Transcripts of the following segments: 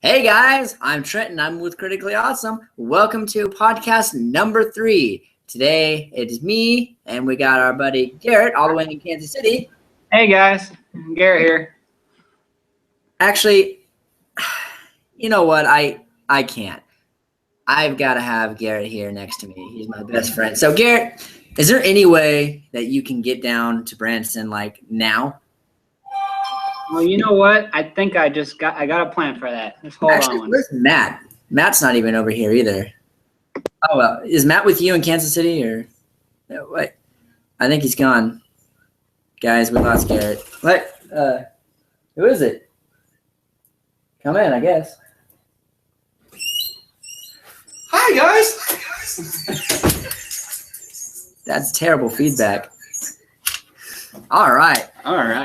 Hey guys, I'm Trenton. I'm with Critically Awesome. Welcome to podcast number 3. Today it is me, and we got our buddy Garrett all the way in Kansas City. Hey guys, Garrett here. Actually, you know what? I can't. I've got to have Garrett here next to me. He's my best friend. So Garrett, is there any way that you can get down to Branson like now? Well, you know what? I think I got a plan for that. Just hold on. Where's Matt? Matt's not even over here either. Oh, well, is Matt with you in Kansas City or no, wait? I think he's gone. Guys, we lost Garrett. What? Who is it? Come in, I guess. Hi, guys. That's terrible feedback. All right.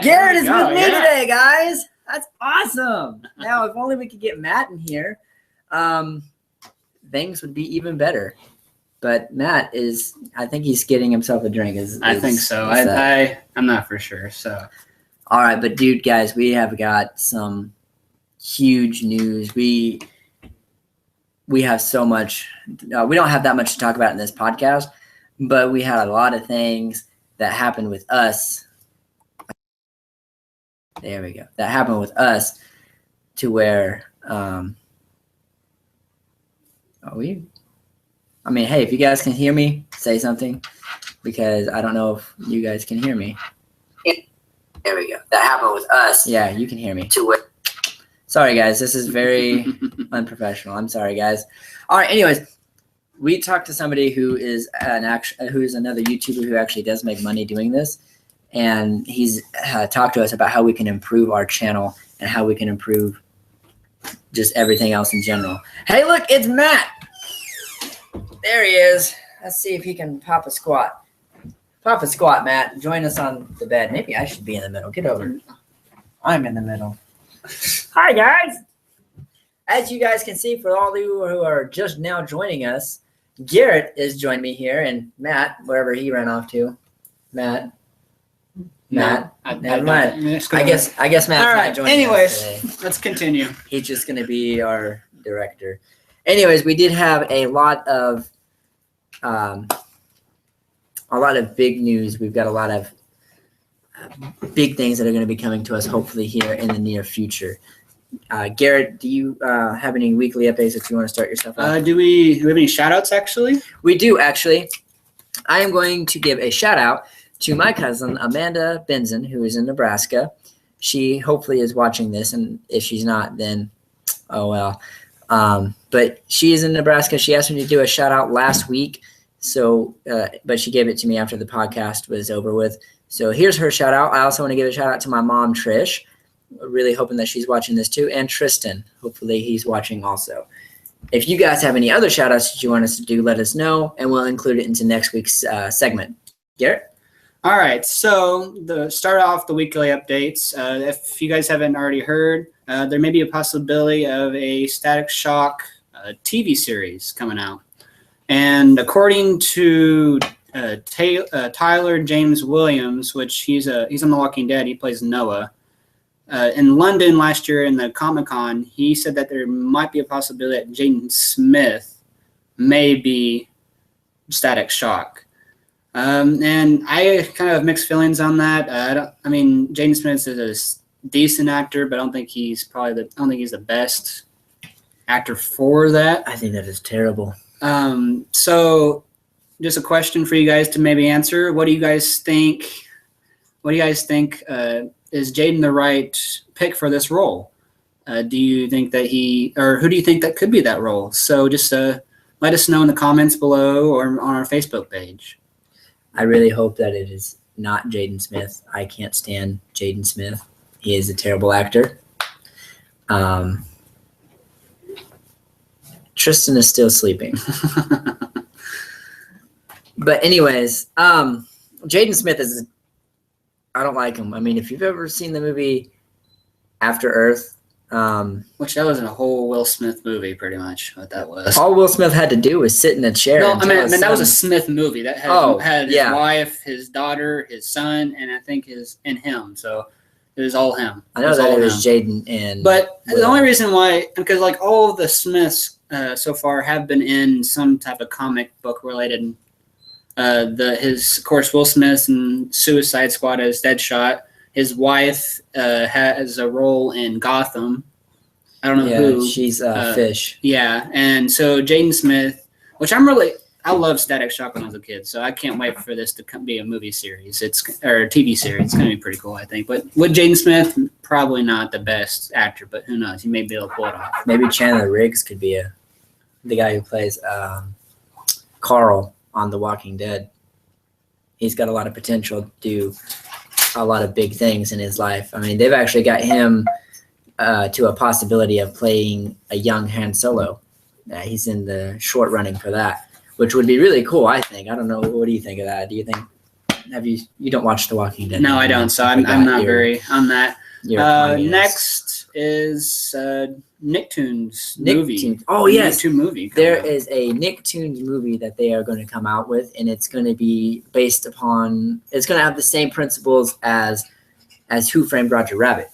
Garrett is with me today, guys. That's awesome. Now, if only we could get Matt in here, things would be even better. But Matt I think he's getting himself a drink. I think so. I'm not for sure. So. All right, but dude, guys, we have got some huge news. We have so much. We don't have that much to talk about in this podcast, but we had a lot of things that happened with us. There we go. That happened with us to where, hey, if you guys can hear me, say something, because I don't know if you guys can hear me. There we go. That happened with us. Yeah, you can hear me. Sorry, guys. This is very unprofessional. I'm sorry, guys. All right. Anyways, we talked to somebody who is another YouTuber who actually does make money doing this, and he's talked to us about how we can improve our channel and how we can improve just everything else in general. Hey, look, it's Matt. There he is. Let's see if he can pop a squat. Pop a squat, Matt. Join us on the bed. Maybe I should be in the middle. Get over. I'm in the middle. Hi, guys. As you guys can see, for all of you who are just now joining us, Garrett is joining me here, and Matt, wherever he ran off to. Matt. Never mind. I guess Matt's not joining us today. Let's continue. He's just going to be our director. Anyways, we did have a lot of big news. We've got a lot of big things that are going to be coming to us hopefully here in the near future. Garrett, do you have any weekly updates if you want to start yourself off? Do we have any shout outs actually? We do actually. I am going to give a shout out to my cousin Amanda Benson, who is in Nebraska. She hopefully is watching this, and if she's not, then oh well. But she is in Nebraska. She asked me to do a shout out last week, so but she gave it to me after the podcast was over with. So here's her shout out. I also want to give a shout out to my mom, Trish. Really hoping that she's watching this too, and Tristan. Hopefully he's watching also. If you guys have any other shout outs that you want us to do, let us know, and we'll include it into next week's segment. Garrett? All right, so start off the weekly updates. If you guys haven't already heard, there may be a possibility of a Static Shock TV series coming out. And according to Tyler James Williams, which he's on The Walking Dead, he plays Noah. In London last year in the Comic-Con, he said that there might be a possibility that Jaden Smith may be Static Shock. And I kind of have mixed feelings on that. Jaden Smith is a decent actor, but I don't think he's the best actor for that. I think that is terrible. So just a question for you guys to maybe answer. What do you guys think? Is Jaden the right pick for this role? Do you think that who do you think that could be that role? So just let us know in the comments below or on our Facebook page. I really hope that it is not Jaden Smith. I can't stand Jaden Smith. He is a terrible actor. Tristan is still sleeping. But anyways, Jaden Smith I don't like him. I mean, if you've ever seen the movie After Earth, which that wasn't a whole Will Smith movie, pretty much what that was. All Will Smith had to do was sit in a chair. No, that was a Smith movie that had his yeah. wife, his daughter, his son, and I think him. So It was all him. I know that it was Jaden and. But the only reason why, because like all of the Smiths so far have been in some type of comic book related. Of course, Will Smith in Suicide Squad as Deadshot. His wife has a role in Gotham. I don't know who. She's Fish. Yeah, and so Jaden Smith, which I love Static Shock when I was a kid, so I can't wait for this to be a movie series. Or a TV series. It's going to be pretty cool, I think. But with Jaden Smith, probably not the best actor, but who knows? He may be able to pull it off. Maybe Chandler Riggs could be the guy who plays Carl on The Walking Dead. He's got a lot of potential to do a lot of big things in his life. I mean, they've actually got him to a possibility of playing a young Han Solo. He's in the short running for that, which would be really cool, I think. I don't know. What do you think of that? Do you think, you don't watch The Walking Dead? No, I don't. So I'm not very on that. Next is Nicktoons movie. Oh, yes. Nicktoons movie. There is a Nicktoons movie that they are going to come out with, and it's going to be based upon, it's going to have the same principles as Who Framed Roger Rabbit.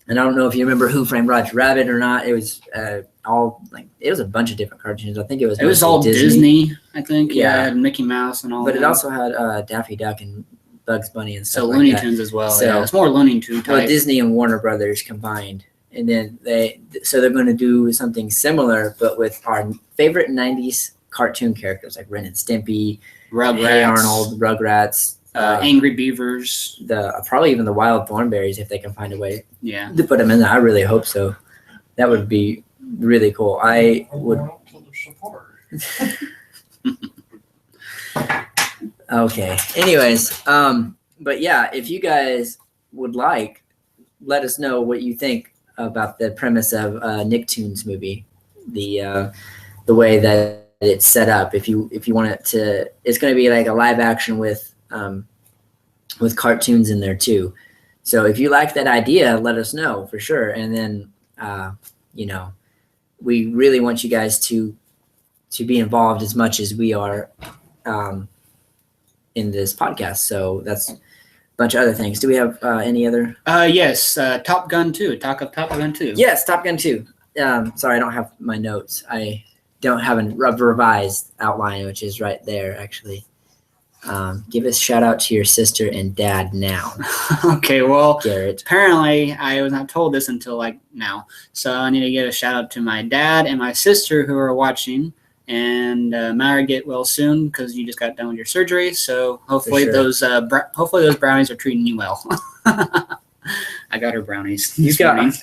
And I don't know if you remember Who Framed Roger Rabbit or not. It was it was a bunch of different cartoons. I think it was all Disney, I think. Yeah, and Mickey Mouse and all but that. It also had Daffy Duck and Bugs Bunny and stuff so like Looney that. Tunes as well. So, yeah, it's more Looney Tunes type. Well, Disney and Warner Brothers combined. And then they're going to do something similar, but with our favorite 90s cartoon characters like Ren and Stimpy, Rugrats, Hey Arnold, Rugrats, Angry Beavers, probably even the Wild Thornberries if they can find a way to put them in there. I really hope so. That would be really cool. I would. Okay. Anyways, but yeah, if you guys would like, let us know what you think about the premise of Nicktoons movie, the way that it's set up. If you want it to, it's going to be like a live action with cartoons in there too. So if you like that idea, let us know for sure. And then we really want you guys to be involved as much as we are in this podcast. So that's a bunch of other things. Do we have any other? Yes, Top Gun 2. Talk of Top Gun 2. Yes, Top Gun 2. Sorry, I don't have my notes. I don't have a revised outline, which is right there, actually. Give a shout out to your sister and dad now. Okay, well, Garrett. Apparently I was not told this until now. So I need to give a shout out to my dad and my sister who are watching. And Mara, get well soon because you just got done with your surgery. So hopefully those brownies are treating you well. I got her brownies. You got.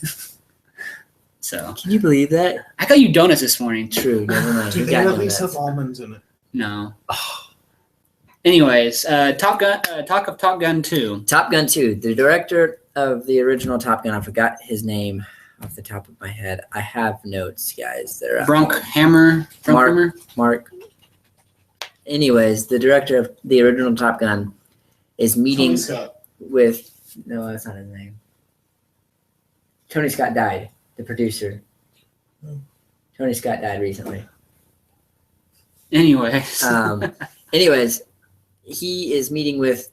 So can you believe that? I got you donuts this morning. True. Never mind. Do they at least have almonds in it? No. Anyways, Top Gun. Talk of Top Gun 2. Top Gun 2. The director of the original Top Gun. I forgot his name off the top of my head. I have notes, guys. They're Bruckheimer. Mark. Anyways, the director of the original Top Gun is meeting with. No, that's not his name. Tony Scott died. The producer. Tony Scott died recently. Anyways, he is meeting with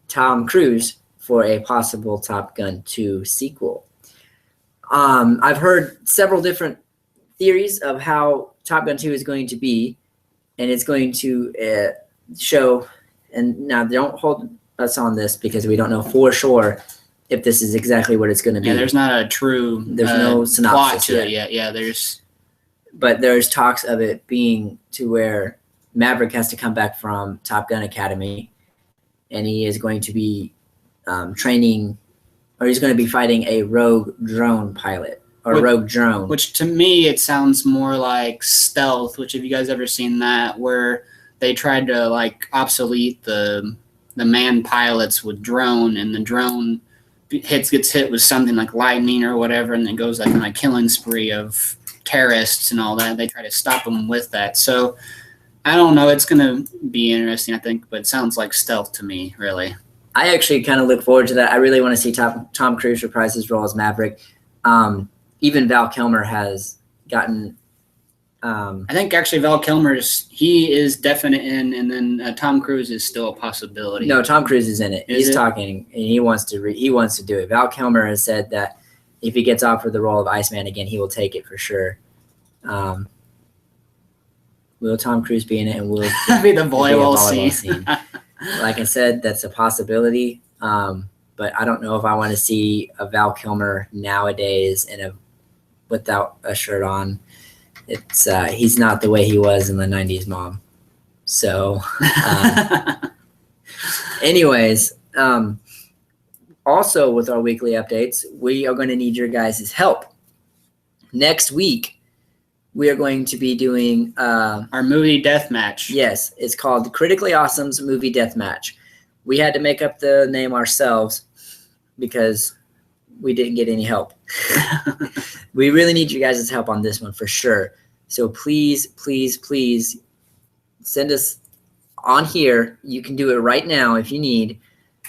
Tom Cruise for a possible Top Gun 2 sequel. I've heard several different theories of how Top Gun 2 is going to be, and it's going to show. And now don't hold us on this because we don't know for sure if this is exactly what it's going to be. Yeah, there's not a true. There's no synopsis plot to it yet. Yeah, But there's talks of it being to where Maverick has to come back from Top Gun Academy, and he is going to be training, or he's going to be fighting a rogue drone pilot or rogue drone. Which to me, it sounds more like Stealth. Which, if you guys ever seen that, where they tried to like obsolete the manned pilots with drone, and the drone gets hit with something like lightning or whatever, and then goes like on a killing spree of terrorists and all that. They try to stop them with that. So I don't know. It's going to be interesting, I think, but it sounds like Stealth to me, really. I actually kind of look forward to that. I really want to see Tom Cruise reprise his role as Maverick. Even Val Kilmer has gotten I think actually Val Kilmer's he is definite in, and then Tom Cruise is still a possibility. No, Tom Cruise is in it. He's talking, and he wants to do it. Val Kilmer has said that if he gets offered the role of Iceman again, he will take it for sure. Will Tom Cruise be in it, and will be the volleyball scene? Like I said, that's a possibility. But I don't know if I want to see a Val Kilmer nowadays without a shirt on. It's he's not the way he was in the 90s, Mom. So anyways, also with our weekly updates, we are going to need your guys' help. Next week, we are going to be doing our movie death match. Yes, it's called Critically Awesome's Movie Death Match. We had to make up the name ourselves because we didn't get any help. We really need you guys' help on this one for sure. So please, please, please send us on here. You can do it right now if you need.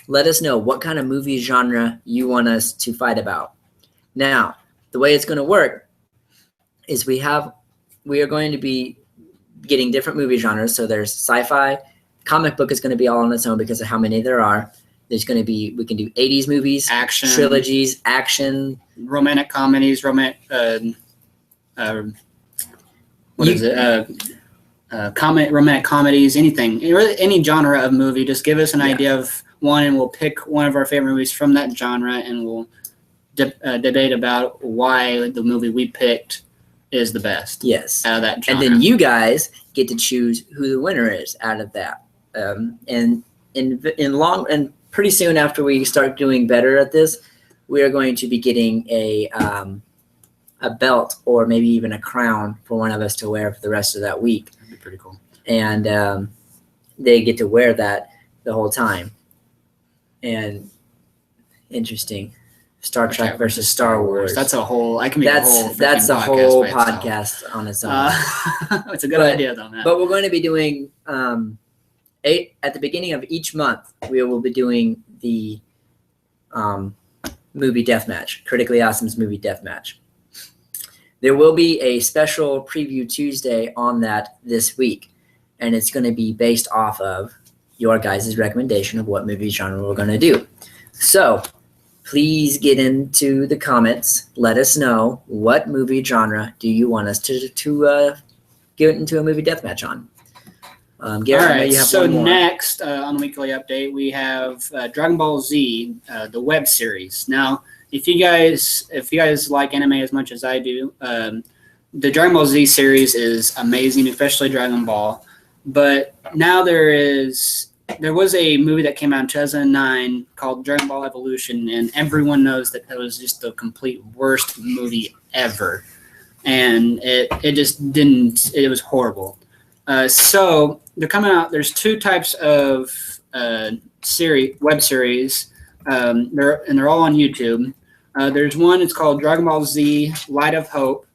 Let us know what kind of movie genre you want us to fight about. Now, the way it's going to work is we are going to be getting different movie genres. So there's sci-fi. Comic book is going to be all on its own because of how many there are. There's going to be, we can do 80s movies, action, trilogies, action, romantic comedies, romantic comedies, anything, really any genre of movie. Just give us an idea of one, and we'll pick one of our favorite movies from that genre, and we'll debate about why the movie we picked is the best. Yes, out of that genre. And then you guys get to choose who the winner is out of that. And pretty soon after we start doing better at this, we are going to be getting a belt or maybe even a crown for one of us to wear for the rest of that week. That'd be pretty cool. And they get to wear that the whole time. And interesting. Star Trek versus Star Wars. That's a whole. I can make that's a whole podcast on its own. It's a good idea, though, man. But we're going to be doing at the beginning of each month. We will be doing the movie deathmatch, Critically Awesome's movie deathmatch. There will be a special preview Tuesday on that this week, and it's going to be based off of your guys' recommendation of what movie genre we're going to do. So please get into the comments. Let us know what movie genre do you want us to get into a movie deathmatch on. Garrett, all right, so next on Weekly Update, we have Dragon Ball Z, the web series. Now, if you guys like anime as much as I do, the Dragon Ball Z series is amazing, especially Dragon Ball. But now there was a movie that came out in 2009 called Dragon Ball Evolution, and everyone knows that was just the complete worst movie ever. And it just didn't, it was horrible. So they're coming out, there's two types of web series, they're all on YouTube. There's one, it's called Dragon Ball Z Light of Hope,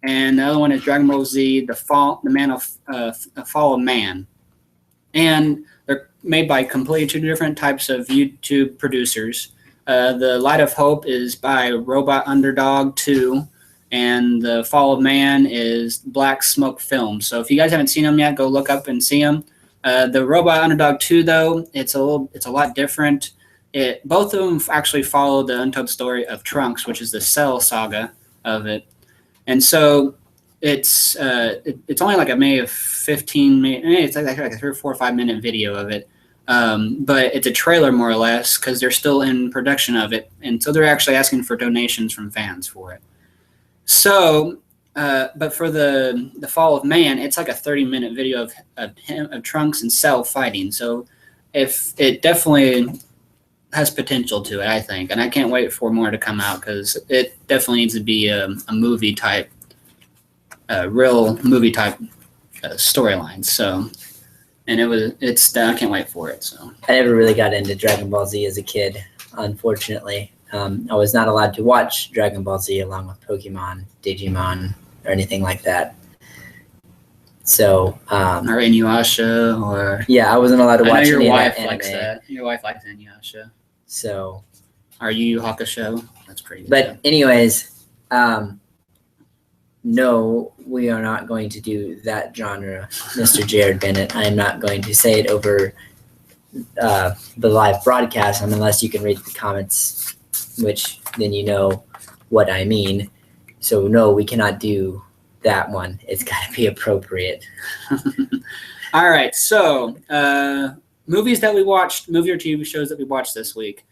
and the other one is Dragon Ball Z The Fall of Man. And they're made by completely two different types of YouTube producers. The Light of Hope is by Robot Underdog 2, and The Fall of Man is Black Smoke Films. So if you guys haven't seen them yet, go look up and see them. The Robot Underdog 2, though, it's a lot different. Both of them actually follow the untold story of Trunks, which is the Cell saga of it. And so it's only like maybe 15 minutes. It's like a 3 or 4 or 5 minute video of it. But it's a trailer more or less because they're still in production of it. And so they're actually asking for donations from fans for it. So, but for the Fall of Man, it's like a 30-minute video of Trunks and Cell fighting. So if it definitely has potential to it, I think. And I can't wait for more to come out because it definitely needs to be a movie type, real movie type storyline. So, and I can't wait for it. So I never really got into Dragon Ball Z as a kid, unfortunately. I was not allowed to watch Dragon Ball Z along with Pokemon, Digimon, or anything like that. So, or Inuyasha, or I wasn't allowed to watch any of that anime. Likes that. Your wife likes Inuyasha. So, are you Hakusho? That's pretty good. But anyways, no, we are not going to do that genre, Mr. Jared Bennett. I am not going to say it over the live broadcast unless you can read the comments, which then you know what I mean. So no, we cannot do that one. It's got to be appropriate. All right. So movies that we watched, movie or TV shows that we watched this week.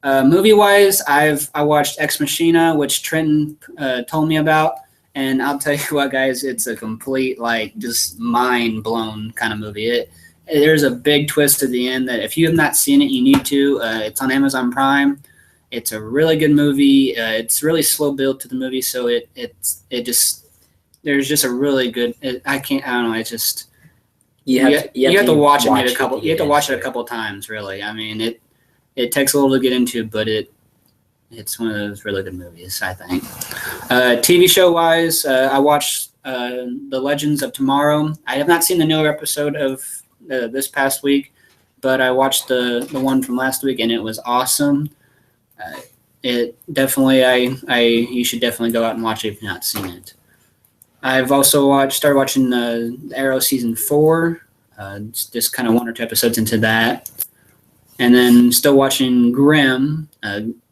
Movie-wise, I watched Ex Machina, which Trenton told me about. And I'll tell you what, guys, it's a complete, just mind-blown kind of movie. There's a big twist at the end that if you have not seen it, you need to. It's on Amazon Prime. It's a really good movie. It's really slow build to the movie, so there's just a really good. I don't know. It's just you have to watch it maybe a couple. You have to watch it a couple times, really. I mean, it takes a little to get into, but it's one of those really good movies, I think. TV show wise, I watched The Legends of Tomorrow. I have not seen the newer episode of this past week, but I watched the one from last week, and it was awesome. It definitely, you should definitely go out and watch it if you've not seen it. I've also started watching Arrow season 4. Just kind of 1 or 2 episodes into that, and then still watching Grimm.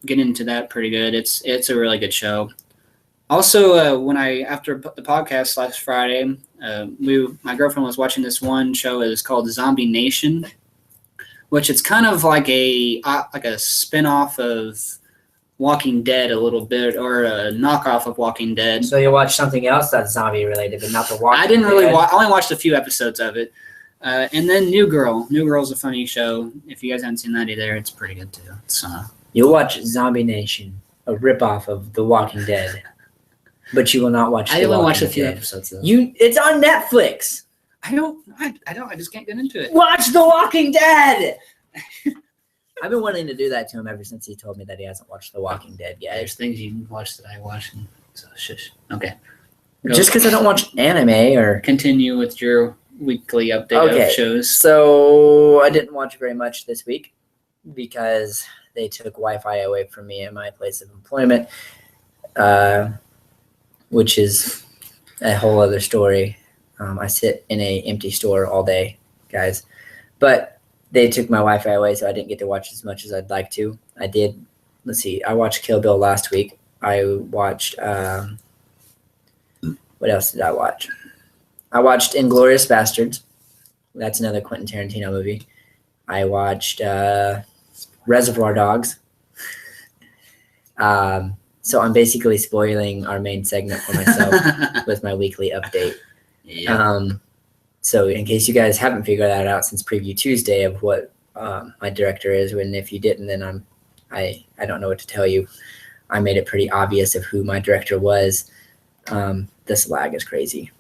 Getting into that pretty good. It's a really good show. Also, after the podcast last Friday, my girlfriend was watching this one show. It's called Zombie Nation, which it's kind of like a spin-off of Walking Dead a little bit, or a knockoff of Walking Dead. So you watched something else that's zombie related, but not the Walking Dead? I didn't really I only watched a few episodes of it. And then New Girl. New Girl's a funny show. If you guys haven't seen that either, it's pretty good too. You'll watch Zombie Nation, a ripoff of The Walking Dead, but you will not watch. I only watched a few episodes though. It's on Netflix. I don't. I just can't get into it. Watch The Walking Dead. I've been wanting to do that to him ever since he told me that he hasn't watched The Walking Dead yet. There's things you can watch that I watch, and so shush. Okay. Just because I don't watch anime or continue with your weekly update of shows. So I didn't watch very much this week because they took Wi-Fi away from me at my place of employment, which is a whole other story. I sit in an empty store all day, guys. But they took my Wi-Fi away, so I didn't get to watch as much as I'd like to. I did. Let's see. I watched Kill Bill last week. I watched. What else did I watch? I watched Inglourious Basterds. That's another Quentin Tarantino movie. I watched Reservoir Dogs. So I'm basically spoiling our main segment for myself with my weekly update. Yeah. So in case you guys haven't figured that out since Preview Tuesday of what my director is, and if you didn't, then I don't know what to tell you. I made it pretty obvious of who my director was. This lag is crazy.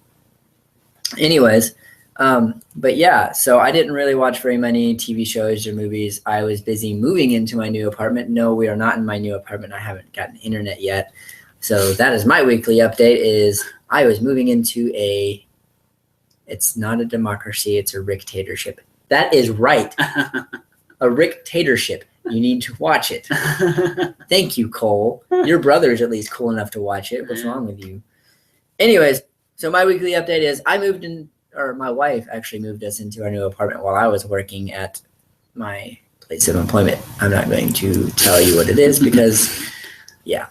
Anyways, but yeah, so I didn't really watch very many TV shows or movies. I was busy moving into my new apartment. No, we are not in my new apartment. I haven't gotten internet yet. So that is my weekly update is I was moving into it's not a democracy, it's a rictatorship. That is right. A rictatorship. You need to watch it. Thank you, Cole. Your brother's at least cool enough to watch it. What's wrong with you? Anyways, so my weekly update is my wife actually moved us into our new apartment while I was working at my place of employment. I'm not going to tell you what it is because, yeah.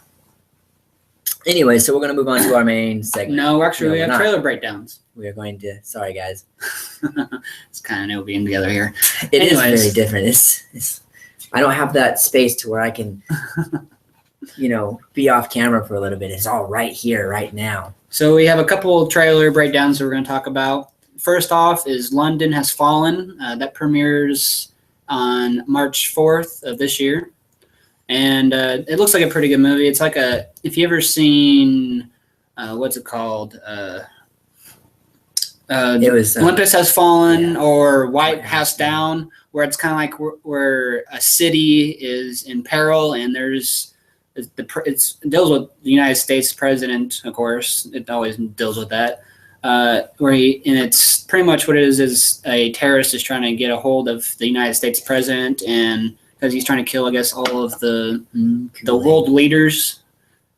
Anyway, so we're going to move on to our main segment. No, actually, we have trailer breakdowns. We are going to, sorry guys. It's kind of new being together here. It is very different. It's I don't have that space to where I can, be off camera for a little bit. It's all right here, right now. So we have a couple trailer breakdowns that we're going to talk about. First off is London Has Fallen. That premieres on March 4th of this year. And it looks like a pretty good movie. It's like if you ever seen, what's it called? It was Olympus Has Fallen or White House Down, where it's kind of like where a city is in peril and it deals with the United States president, of course. It always deals with that. And it's pretty much what it is a terrorist is trying to get a hold of the United States president, and because he's trying to kill, I guess, all of the world leaders.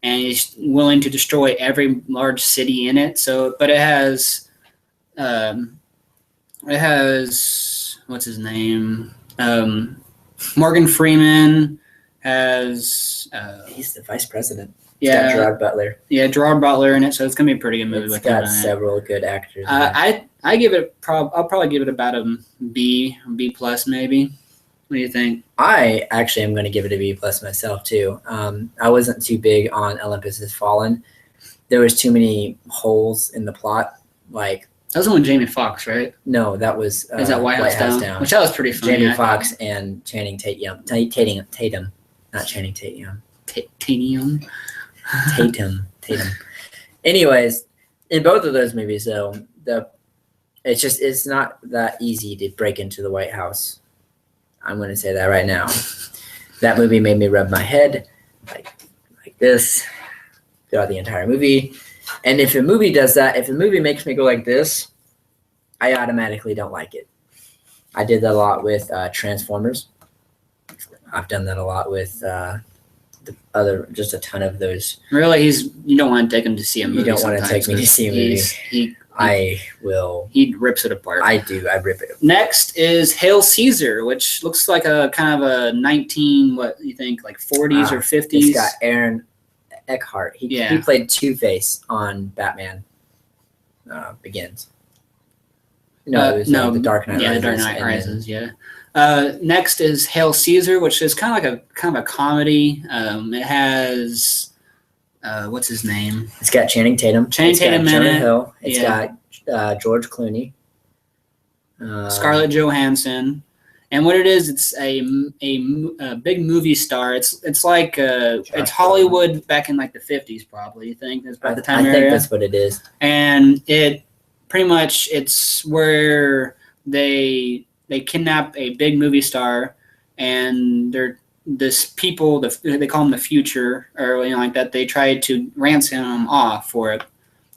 and he's willing to destroy every large city in it. So, but it has what's his name? Morgan Freeman has. He's the vice president. Yeah, it's got Gerard Butler. Yeah, Gerard Butler in it, so it's gonna be a pretty good movie. It's with got him in several good actors. I give it. I'll probably give it about a B plus maybe. What do you think? I actually am going to give it a B plus myself too. I wasn't too big on Olympus Has Fallen. There was too many holes in the plot. Like that was the one with Jamie Foxx, right? No, that was is that White House Down? Which that was pretty funny. Jamie Foxx and Channing Tatum, not Channing Tatum. Tatum. Anyways, in both of those movies, though, it's not that easy to break into the White House. I'm going to say that right now. That movie made me rub my head like this throughout the entire movie. And if a movie does that, if a movie makes me go like this, I automatically don't like it. I did that a lot with Transformers. I've done that a lot with just a ton of those. Really, you don't want to take him to see a movie. You don't want to take me to see a movie. I will. He rips it apart. I do. I rip it apart. Next is Hail Caesar, which looks like a kind of a 40s or 50s. It's got Aaron Eckhart. He played Two-Face on Batman Begins. No, it was The Dark Knight Rises. Yeah, The Dark Knight Rises, yeah. Next is Hail Caesar, which is kind of a comedy. It has what's his name? It's got Channing Tatum. Channing Tatum in it. Hill. It's got George Clooney. Scarlett Johansson. And what it is, it's a big movie star. It's like it's Hollywood back in like the 50s, probably. You think that's about the time I think that's what it is. And it pretty much it's where they kidnap a big movie star, and they call them the future or like that. They try to ransom him off for it,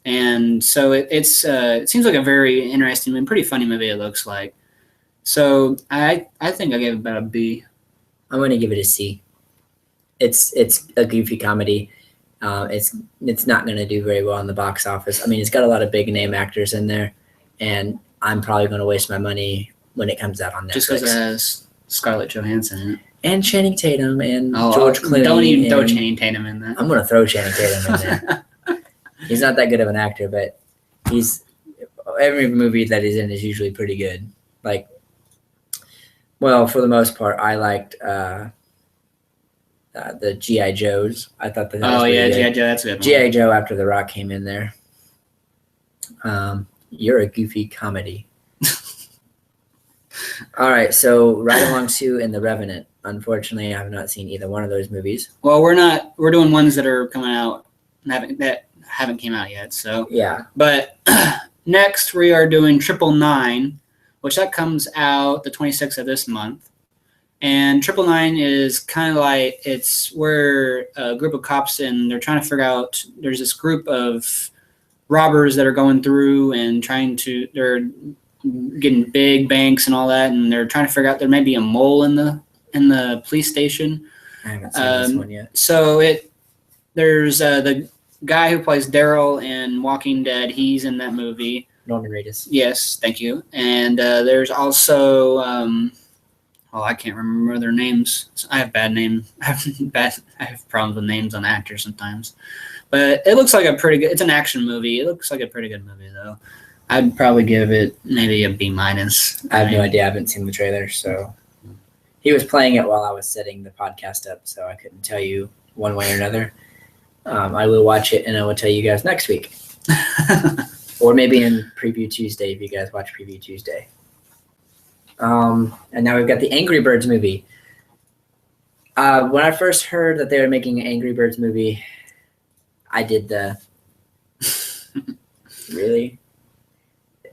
and so it seems like a very interesting and pretty funny movie. It looks like. So I think I gave it about a B. I'm going to give it a C. It's a goofy comedy. It's not going to do very well in the box office. I mean, it's got a lot of big name actors in there, and I'm probably going to waste my money when it comes out on Netflix. Just because it has Scarlett Johansson in it. And Channing Tatum and George Clooney. Don't even throw Channing Tatum in there. I'm going to throw Channing Tatum in there. He's not that good of an actor, but every movie that he's in is usually pretty good. Like, well, for the most part, I liked the G.I. Joes. I thought that was yeah, G.I. Joe, that's a good one. G.I. Joe after The Rock came in there. You're a goofy comedy. All right, so Ride Along 2 and The Revenant. Unfortunately, I have not seen either one of those movies. Well, we're doing ones that are coming out that haven't came out yet. So yeah. But next we are doing 999, which that comes out the 26th of this month. And 999 is kind of like where a group of cops and they're trying to figure out. There's this group of robbers that are going through and they're getting big banks and all that, and they're trying to figure out there may be a mole in the police station. I haven't seen this one yet. So there's the guy who plays Daryl in Walking Dead. He's in that movie. Norman Reedus. Yes, thank you. And there's also I can't remember their names. I have bad names. I have problems with names on actors sometimes. But it looks like a pretty good. It's an action movie. It looks like a pretty good movie though. I'd probably give it maybe a B-. I have no idea. I haven't seen the trailer, so he was playing it while I was setting the podcast up, so I couldn't tell you one way or another. I will watch it, and I will tell you guys next week, or maybe in Preview Tuesday if you guys watch Preview Tuesday. And now we've got the Angry Birds movie. When I first heard that they were making an Angry Birds movie, I did the really.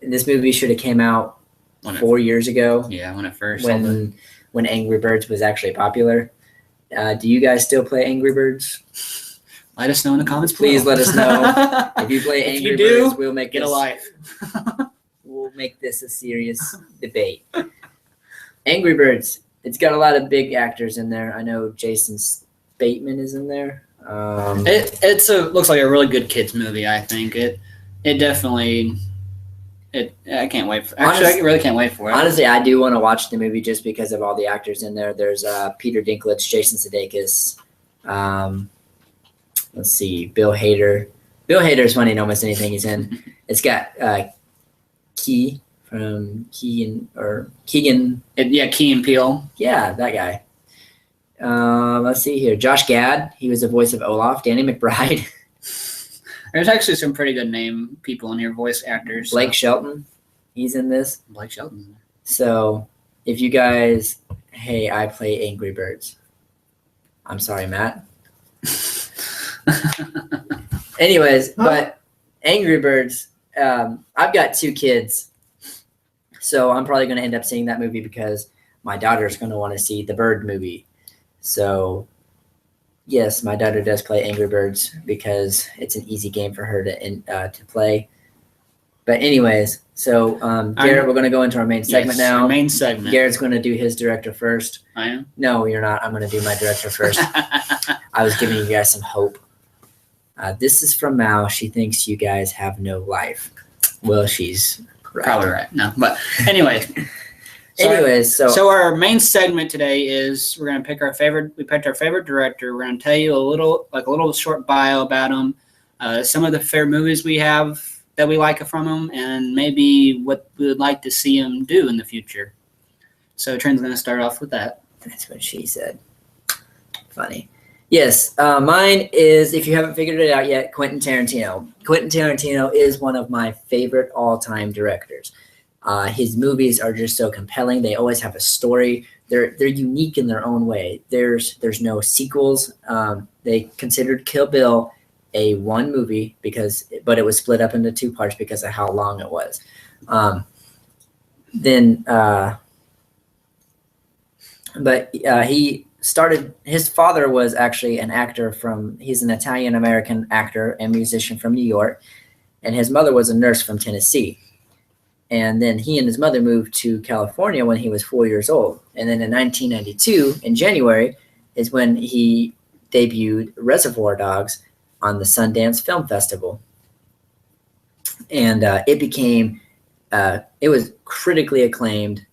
This movie should have came out 4 years ago. Yeah, when it first. When Angry Birds was actually popular. Do you guys still play Angry Birds? Let us know in the comments. Please let us know if you play Angry Birds. We'll make a life. We'll make this a serious debate. Angry Birds. It's got a lot of big actors in there. I know Jason Bateman is in there. It looks like a really good kids movie. I think it definitely. I can't wait. I really can't wait for it. Honestly, I do want to watch the movie just because of all the actors in there. There's Peter Dinklage, Jason Sudeikis. Let's see, Bill Hader. Bill Hader's funny in almost anything he's in. It's got Key from Keegan or Keegan. Key and Peele. Yeah, that guy. Let's see here. Josh Gad. He was the voice of Olaf. Danny McBride. There's actually some pretty good name people in here, voice actors. Blake Shelton. He's in this. Blake Shelton's in there. So if you guys, hey, I play Angry Birds. I'm sorry, Matt. Anyways, but Angry Birds, I've got 2 kids. So I'm probably going to end up seeing that movie because my daughter's going to want to see the Bird movie. So yes, my daughter does play Angry Birds because it's an easy game for her to play. But anyways, so Garrett, we're going to go into our main segment now. Our main segment. Garrett's going to do his director first. I am? No, you're not. I'm going to do my director first. I was giving you guys some hope. This is from Mal. She thinks you guys have no life. Well, she's probably right. No, but anyway. So our main segment today is we're going to pick our favorite. We picked our favorite director. We're going to tell you a little short bio about him, some of the favorite movies we have that we like from him, and maybe what we would like to see him do in the future. So Trent's going to start off with that. That's what she said. Funny. Yes, mine is, if you haven't figured it out yet, Quentin Tarantino. Quentin Tarantino is one of my favorite all-time directors. His movies are just so compelling. They always have a story. They're unique in their own way. There's no sequels. They considered Kill Bill a one movie but it was split up into 2 parts because of how long it was. He started. His father was actually an actor he's an Italian-American actor and musician from New York, and his mother was a nurse from Tennessee. And then he and his mother moved to California when he was 4 years old. And then in 1992, in January, is when he debuted Reservoir Dogs on the Sundance Film Festival. And it was critically acclaimed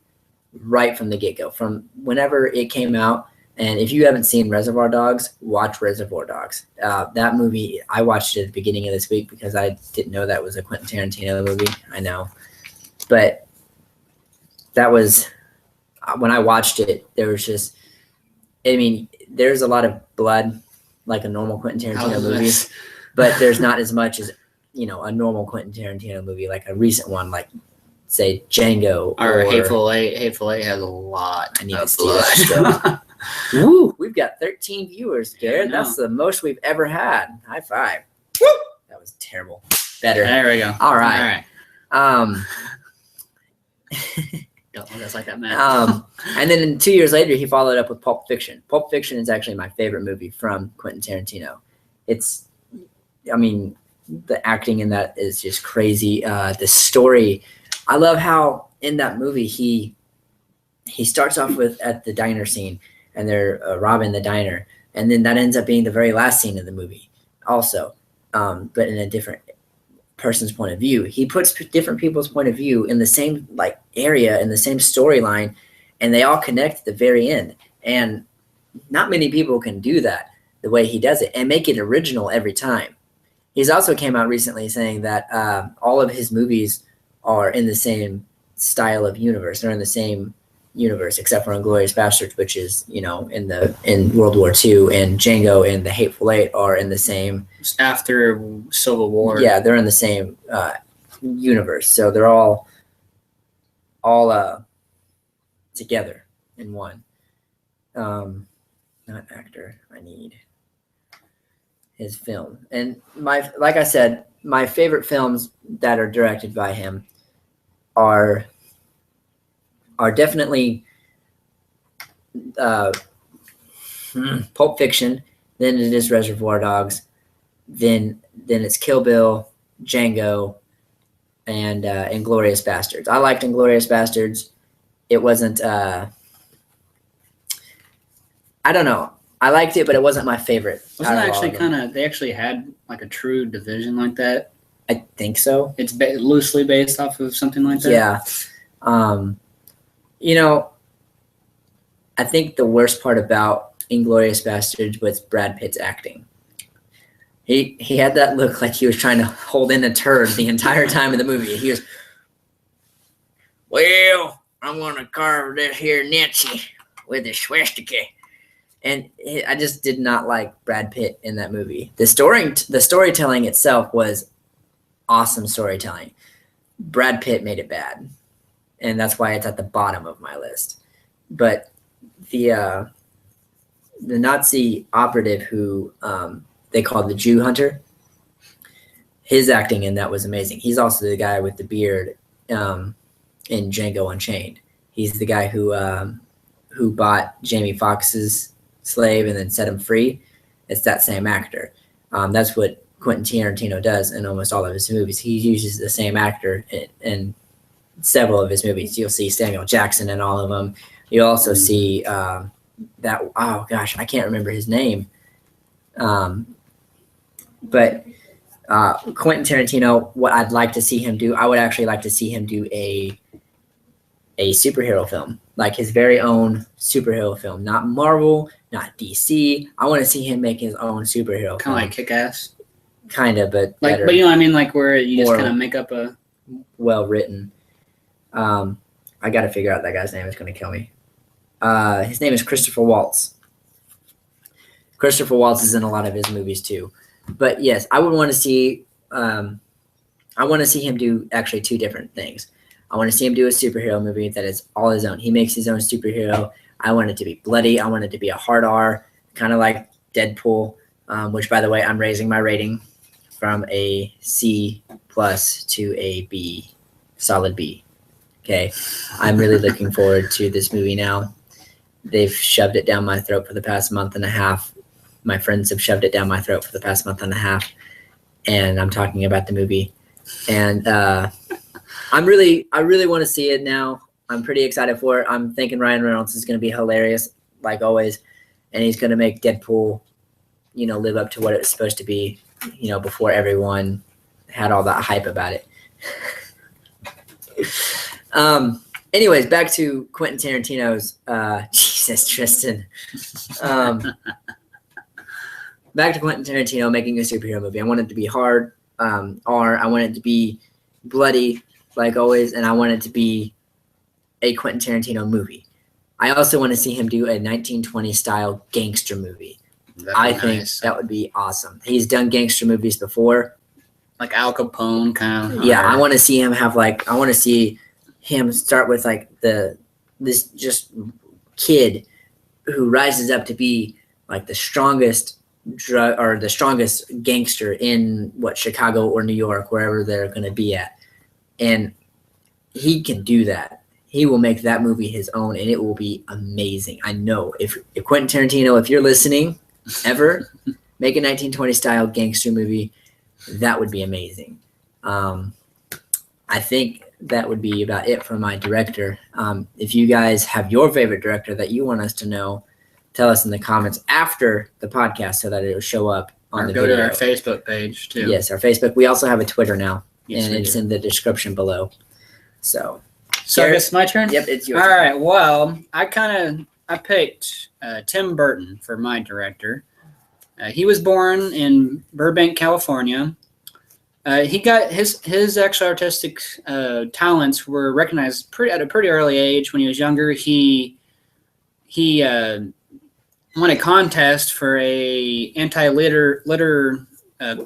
right from the get-go, from whenever it came out. And if you haven't seen Reservoir Dogs, watch Reservoir Dogs. That movie, I watched it at the beginning of this week because I didn't know that was a Quentin Tarantino movie. I know. But that was, when I watched it, there was just, there's a lot of blood, like a normal Quentin Tarantino movie. But there's not as much as, a normal Quentin Tarantino movie, like a recent one, like, say, Django. Or Hateful Eight. Hateful Eight has a lot I need to see that still. Woo! We've got 13 viewers, Garrett. That's the most we've ever had. High five. Woo! That was terrible. Better. There we go. All right. Don't look at us like that, man. And then 2 years later, he followed up with Pulp Fiction. Pulp Fiction is actually my favorite movie from Quentin Tarantino. The acting in that is just crazy. The story, I love how in that movie he starts off at the diner scene, and they're robbing the diner, and then that ends up being the very last scene of the movie, also, but in a different person's point of view. He puts different people's point of view in the same area, in the same storyline, and they all connect at the very end. And not many people can do that the way he does it and make it original every time. He's also came out recently saying that all of his movies are in the same style of universe. They're in the same universe, except for Inglourious Basterds, which is, in World War II, and Django and The Hateful Eight are in the same. After Civil War. Yeah, they're in the same universe. So they're all together in one. Not actor. I need his film. And like I said, my favorite films that are directed by him are definitely Pulp Fiction, then it is Reservoir Dogs, then it's Kill Bill, Django, and Inglourious Basterds. I liked Inglourious Basterds. It wasn't I don't know. I liked it, but it wasn't my favorite. Wasn't it actually they actually had like a true division like that? I think so. It's loosely based off of something like that? Yeah. You know, I think the worst part about Inglourious Basterds was Brad Pitt's acting. He had that look like he was trying to hold in a turd the entire time of the movie. He was, well, I'm going to carve this here Nancy with a swastika. And I just did not like Brad Pitt in that movie. The storytelling itself was awesome storytelling. Brad Pitt made it bad. And that's why it's at the bottom of my list. But the Nazi operative who they called the Jew Hunter, his acting in that was amazing. He's also the guy with the beard in Django Unchained. He's the guy who bought Jamie Foxx's slave and then set him free. It's that same actor. That's what Quentin Tarantino does in almost all of his movies. He uses the same actor in several of his movies. You'll see Samuel Jackson in all of them. You also see I can't remember his name. But Quentin Tarantino, what I'd like to see him do, I would actually like to see him do a superhero film, like his very own superhero film, not Marvel, not DC. I want to see him make his own superhero film. Kind of like Kick-Ass? Kind of, but like, better. But you know what I mean? Like where you just kind of make up a... Well written. I got to figure out that guy's name. It's going to kill me. His name is Christopher Waltz. Christopher Waltz is in a lot of his movies too. But yes, I would want to see him do actually two different things. I want to see him do a superhero movie that is all his own. He makes his own superhero. I want it to be bloody. I want it to be a hard R, kind of like Deadpool, which, by the way, I'm raising my rating from a C+ to a B, solid B. Okay, I'm really looking forward to this movie now. They've shoved it down my throat for the past month and a half. My friends have shoved it down my throat for the past month and a half, and I'm talking about the movie. And I really want to see it now. I'm pretty excited for it. I'm thinking Ryan Reynolds is going to be hilarious, like always, and he's going to make Deadpool, live up to what it's supposed to be, before everyone had all that hype about it. Anyways, back to Quentin Tarantino's, Jesus, Tristan. Back to Quentin Tarantino making a superhero movie. I want it to be hard, R. I want it to be bloody, like always, and I want it to be a Quentin Tarantino movie. I also want to see him do a 1920 style gangster movie. I think that would be awesome. He's done gangster movies before. Like Al Capone kind of. Yeah, I want to see him start with like this just kid who rises up to be like the strongest gangster in Chicago or New York, wherever they're going to be at. And he can do that. He will make that movie his own, and it will be amazing. I know if Quentin Tarantino, if you're listening, ever make a 1920 style gangster movie, that would be amazing. I think that would be about it for my director. If you guys have your favorite director that you want us to know, tell us in the comments after the podcast so that it will show up on the video. Go to our Facebook page too. Yes, our Facebook. We also have a Twitter now, yes, and it's in the description below. So I guess my turn? Yep, it's yours. All right. Well, I picked Tim Burton for my director. He was born in Burbank, California. He got his actual artistic talents were recognized at a pretty early age. When he was younger, he won a contest for a anti-litter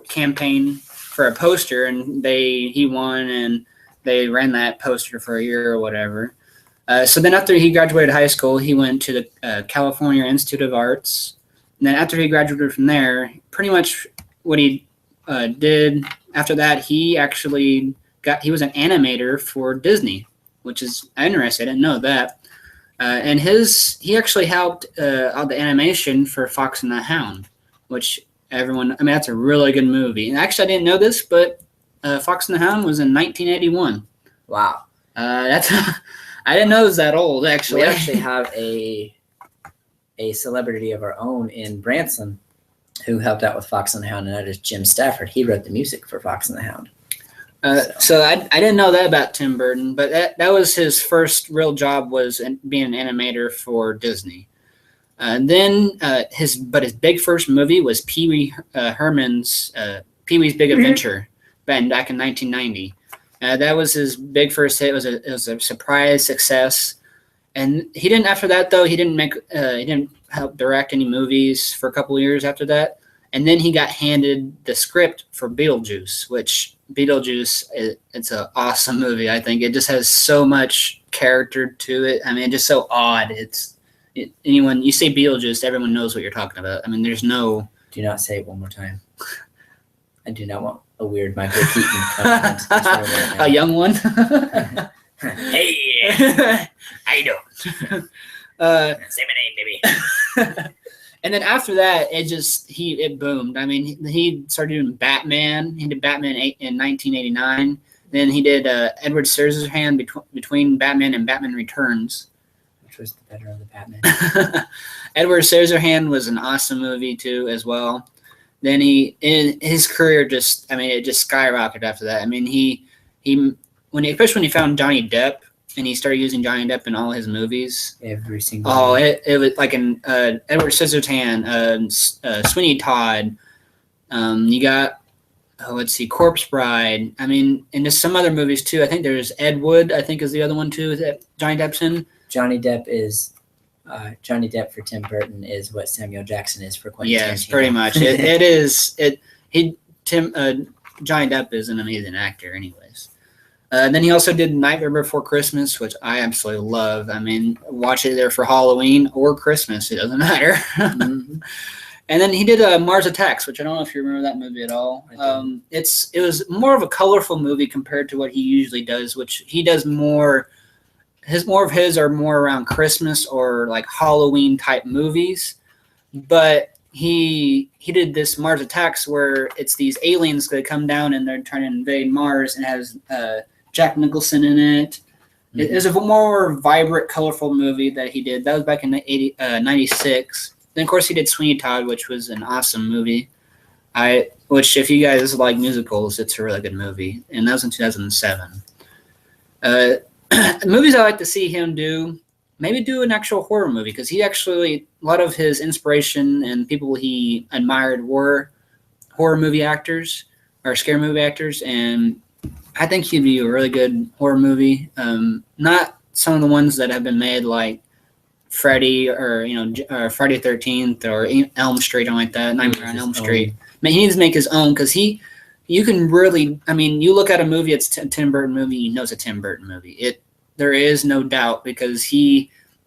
campaign for a poster, and he won, and they ran that poster for a year or whatever. So then after he graduated high school, he went to the California Institute of Arts. And then after he graduated from there, pretty much what he did after that, he was an animator for Disney, which is interesting. I didn't know that. And he actually helped on the animation for Fox and the Hound, which that's a really good movie. And actually, I didn't know this, but Fox and the Hound was in 1981. Wow. I didn't know it was that old, actually. We actually have a a celebrity of our own in Branson who helped out with Fox and the Hound, and that is Jim Stafford. He wrote the music for Fox and the Hound. So I didn't know that about Tim Burton, but that was his first real job, was being an animator for Disney. Then his big first movie was Pee-wee Herman's Pee-wee's Big Adventure back in 1990. That was his big first hit. It was a surprise success, and he didn't. After that, though, he didn't help direct any movies for a couple of years after that. And then he got handed the script for Beetlejuice, which it's an awesome movie. I think it just has so much character to it. I mean, just so odd. Anyone you say Beetlejuice, everyone knows what you're talking about. I mean, there's no. Do not say it one more time. I do not want a weird Michael Keaton comment. A young one. Hey, how you doing? Say my name, baby. And then after that, it boomed. I mean, he started doing Batman. He did Batman in 1989. Then he did Edward Scissorhands between Batman and Batman Returns. Which was the better of the Batman? Edward Scissorhands was an awesome movie too, as well. Then his career it just skyrocketed after that. I mean, especially when he found Johnny Depp. And he started using Johnny Depp in all his movies. Every single movie. It was like in Edward Scissorhands, Sweeney Todd. You got, Corpse Bride. I mean, and there's some other movies too. I think there's Ed Wood, I think is the other one too that Johnny Depp's in. Johnny Depp for Tim Burton is what Samuel Jackson is for Quentin Tarantino. Yes, pretty much. Johnny Depp is an amazing actor anyways. Then he also did Nightmare Before Christmas, which I absolutely love. I mean, watch it there for Halloween or Christmas. It doesn't matter. Mm-hmm. And then he did Mars Attacks, which I don't know if you remember that movie at all. It was more of a colorful movie compared to what he usually does, which he does more of his are more around Christmas or like Halloween type movies. But he did this Mars Attacks where it's these aliens that come down and they're trying to invade Mars, and has Jack Nicholson in it. Mm-hmm. It is a more vibrant, colorful movie that he did. That was back in 96. Then, of course, he did Sweeney Todd, which was an awesome movie. Which, if you guys like musicals, it's a really good movie. And that was in 2007. Movies I like to see him do, maybe do an actual horror movie, because a lot of his inspiration and people he admired were horror movie actors or scary movie actors, and I think he'd be a really good horror movie. Not some of the ones that have been made like Freddy or Friday the 13th or Elm Street or like that, Nightmare on Elm Street. I mean, he needs to make his own, because you can really, I mean, you look at a movie, it's a Tim Burton movie, you know it's a Tim Burton movie. There is no doubt, because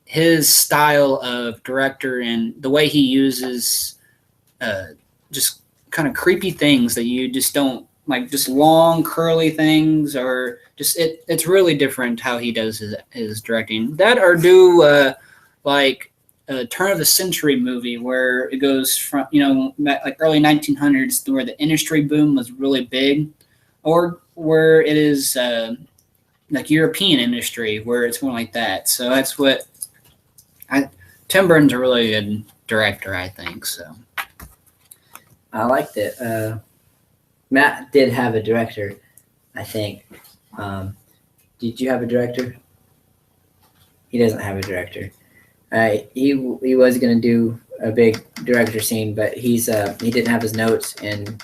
his style of director and the way he uses just kind of creepy things that you just don't like, just long curly things, or just it's really different how he does his directing. That or do like a turn of the century movie where it goes from like early 1900s where the industry boom was really big, or where it is like European industry where it's more like that. So that's what Tim Burton's a really good director, I think. So I liked it. Matt did have a director, I think. Did you have a director? He doesn't have a director. He was going to do a big director scene, but he didn't have his notes, and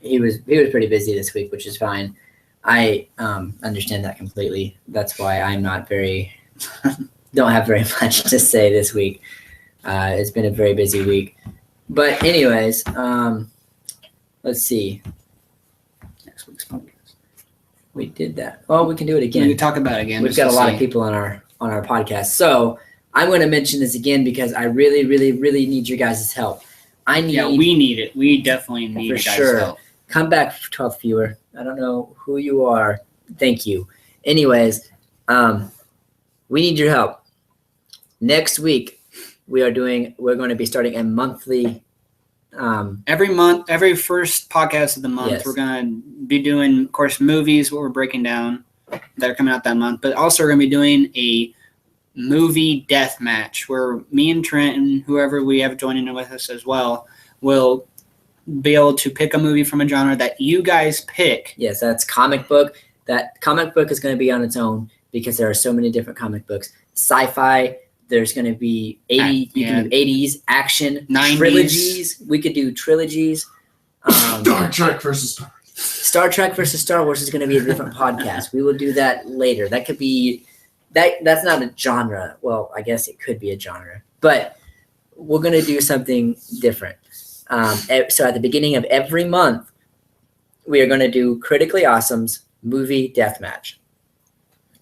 he was pretty busy this week, which is fine. I understand that completely. That's why I'm not don't have very much to say this week. It's been a very busy week. But anyways, let's see. Next week's podcast. We did that. Well, we can do it again. We can talk about it again. We've got a lot of people on our podcast. So I'm going to mention this again because I really, really, really need your guys' help. We need it. We definitely need your guys' help. Come back, 12th viewer. I don't know who you are. Thank you. Anyways, we need your help. Next week, we're going to be starting a monthly. Every month, every first podcast of the month, yes. We're going to be doing, of course, movies, what we're breaking down that are coming out that month. But also, we're going to be doing movie death match, where me and Trent and whoever we have joining with us as well will be able to pick a movie from a genre that you guys pick. Yes, that's comic book. That comic book is going to be on its own because there are so many different comic books. Sci-fi, there's going to be 80. You can do 80s action, 90s. trilogies. We could do trilogies. Star Trek versus Star Trek versus Star Wars is going to be a different podcast. We will do that later. That could be that's not a genre. Well, I guess it could be a genre, but we're going to do something different. So at the beginning of every month, we are going to do Critically Awesome's movie deathmatch.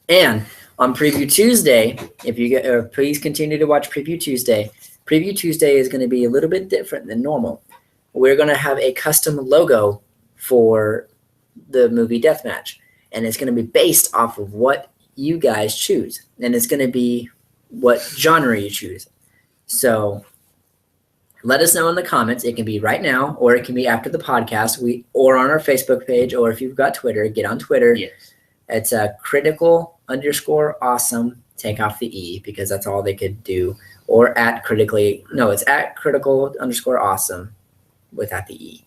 And on Preview Tuesday, if you get, please continue to watch Preview Tuesday. Preview Tuesday is going to be a little bit different than normal. We're going to have a custom logo for the movie deathmatch, and it's going to be based off of what you guys choose, and it's going to be what genre you choose. So let us know in the comments. It can be right now, or it can be after the podcast, or on our Facebook page, or if you've got Twitter, get on Twitter. Yes. It's a critical_awesome. Take off the E because that's all they could do. Or it's at critical_awesome without the E.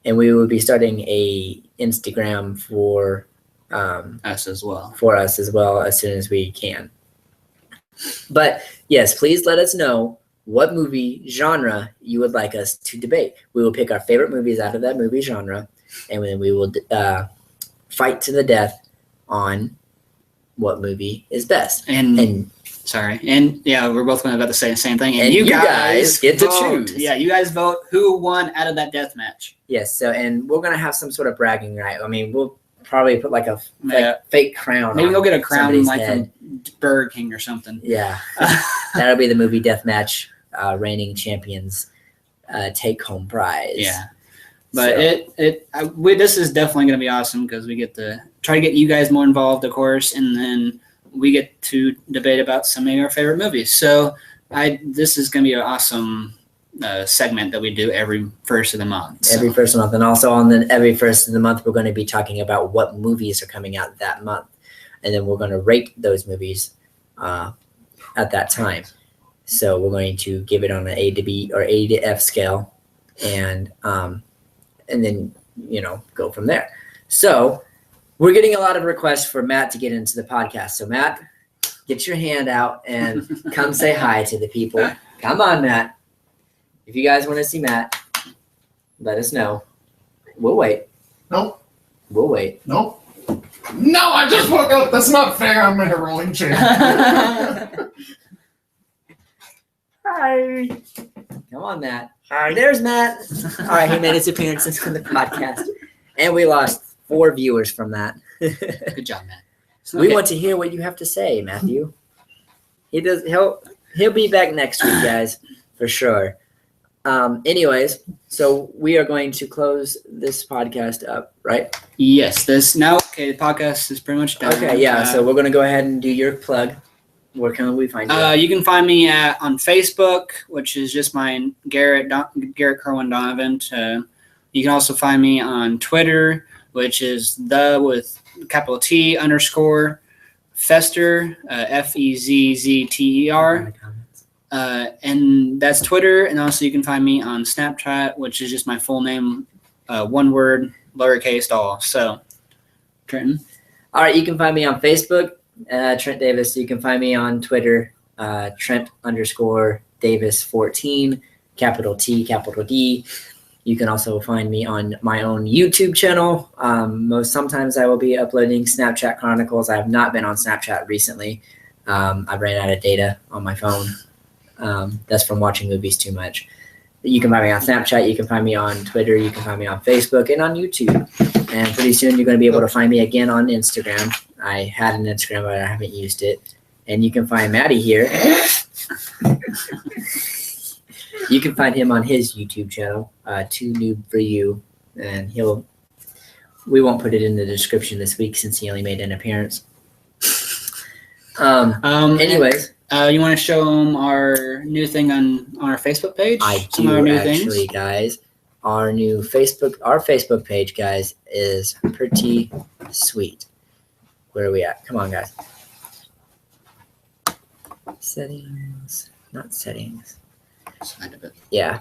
And we will be starting a Instagram for Us as well. For us as well as soon as we can. But yes, please let us know what movie genre you would like us to debate. We will pick our favorite movies out of that movie genre, and then we will fight to the death on what movie is best. And yeah, we're both going to about to say the same thing. And you guys get to choose. Yeah, you guys vote who won out of that death match. Yes. So, and we're going to have some sort of bragging right. I mean, we'll probably put like a fake crown. Maybe we'll get a crown like head. from Burger King or something. Yeah. That'll be the movie death match. Reigning champions take home prize. Yeah. But this is definitely going to be awesome because we get to try to get you guys more involved, of course, and then we get to debate about some of our favorite movies. So this is going to be an awesome segment that we do every first of the month. So. Every first of the month. And also on every first of the month, we're going to be talking about what movies are coming out that month. And then we're going to rate those movies at that time. So we're going to give it on an A to B or A to F scale and then, go from there. So we're getting a lot of requests for Matt to get into the podcast. So Matt, get your hand out and come say hi to the people. Come on, Matt. If you guys want to see Matt, let us know. We'll wait. Nope. We'll wait. Nope. No, I just woke up. That's not fair. I'm in a rolling chair. Hi. Come on, Matt. Hi. There's Matt. All right, he made his appearance on the podcast. And we lost 4 viewers from that. Good job, Matt. We want to hear what you have to say, Matthew. He'll be back next week, guys, for sure. Anyways, so we are going to close this podcast up, right? Yes. The podcast is pretty much done. Okay, yeah. So we're going to go ahead and do your plug. Where can we find you? You can find me on Facebook, which is just mine, Garrett Kerwin Donovan. You can also find me on Twitter, which is with capital T _ Fester, FEZZTER. And that's Twitter. And also you can find me on Snapchat, which is just my full name, one word, lowercase all. So, Trenton. All right, you can find me on Facebook, Trent Davis. You can find me on Twitter, Trent_Davis14, capital T, capital D. You can also find me on my own YouTube channel. Sometimes I will be uploading Snapchat Chronicles. I have not been on Snapchat recently. I ran out of data on my phone. That's from watching movies too much. You can find me on Snapchat. You can find me on Twitter. You can find me on Facebook and on YouTube. And pretty soon you're going to be able to find me again on Instagram. I had an Instagram, but I haven't used it. And you can find Maddie here. You can find him on his YouTube channel, Too Noob For You. And we won't put it in the description this week since he only made an appearance. Anyways. You want to show them our new thing on our Facebook page? I do actually, guys. Our Facebook page, guys, is pretty sweet. Where are we at? Come on, guys. Settings, not settings. Side of it. Yeah.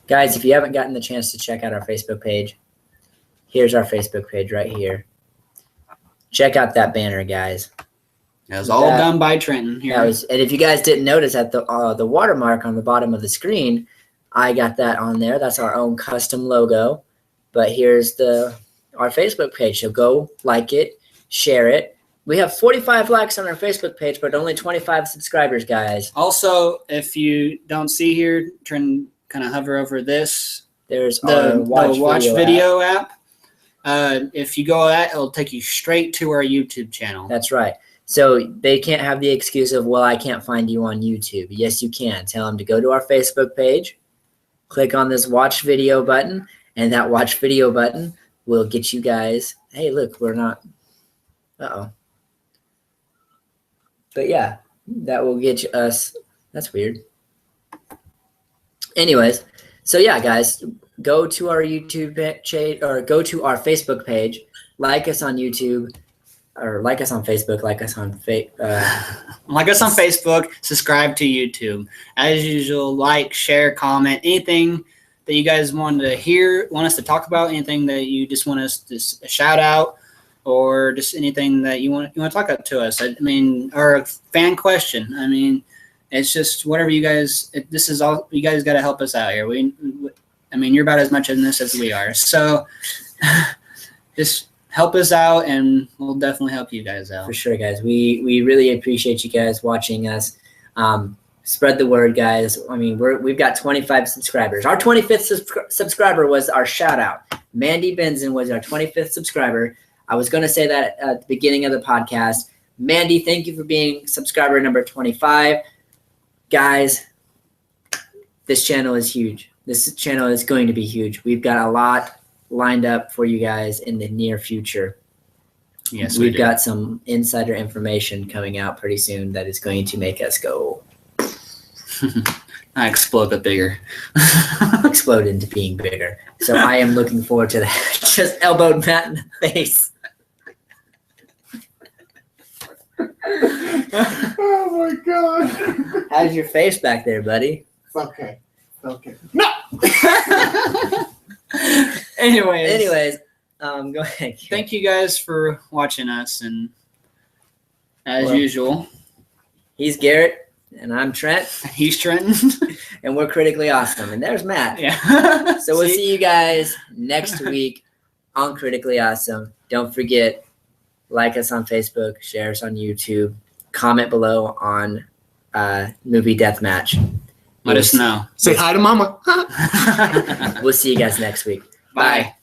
Guys, if you haven't gotten the chance to check out our Facebook page, here's our Facebook page right here. Check out that banner, guys. It was all done by Trenton here. And if you guys didn't notice at the watermark on the bottom of the screen, I got that on there. That's our own custom logo. But here's our Facebook page. So go like it, share it. We have 45 likes on our Facebook page, but only 25 subscribers, guys. Also, if you don't see here, Trenton kind of hover over this. There's the our watch video app. If you go that, it'll take you straight to our YouTube channel. That's right. So they can't have the excuse of, well, I can't find you on YouTube. Yes, you can. Tell them to go to our Facebook page, click on this watch video button, and that watch video button will get you guys, hey, look, we're not, uh-oh. But yeah, that will get us, that's weird. Anyways, so yeah, guys, go to our YouTube page, or go to our Facebook page, like us on YouTube, or like us on Facebook, like us on like us on Facebook, subscribe to YouTube. As usual, like, share, comment, anything that you guys want to hear, want us to talk about, anything that you just want us to shout out, or just anything that you want to talk up to us. I mean, or a fan question. I mean, it's just whatever you guys. This is all you guys got to help us out here. I mean, you're about as much in this as we are. So just help us out, and we'll definitely help you guys out. For sure, guys. We really appreciate you guys watching us. Spread the word, guys. I mean, we've got 25 subscribers. Our 25th subscriber was our shout out. Mandy Benson was our 25th subscriber. I was going to say that at the beginning of the podcast. Mandy, thank you for being subscriber number 25. Guys, this channel is huge. This channel is going to be huge. We've got a lot lined up for you guys in the near future. Yes, we've got some insider information coming out pretty soon that is going to make us go I explode but bigger. Explode into being bigger. So I am looking forward to that. Just elbowed Matt in the face. Oh my god. How's your face back there, buddy? It's okay. It's okay. No. Anyways, go ahead. Thank you guys for watching us, and as usual, he's Garrett, and I'm Trent. He's Trenton, and we're Critically Awesome. And there's Matt. Yeah. So we'll see you guys next week on Critically Awesome. Don't forget, like us on Facebook, share us on YouTube, comment below on Movie Deathmatch. Let us know. Say hi to mama. We'll see you guys next week. Bye.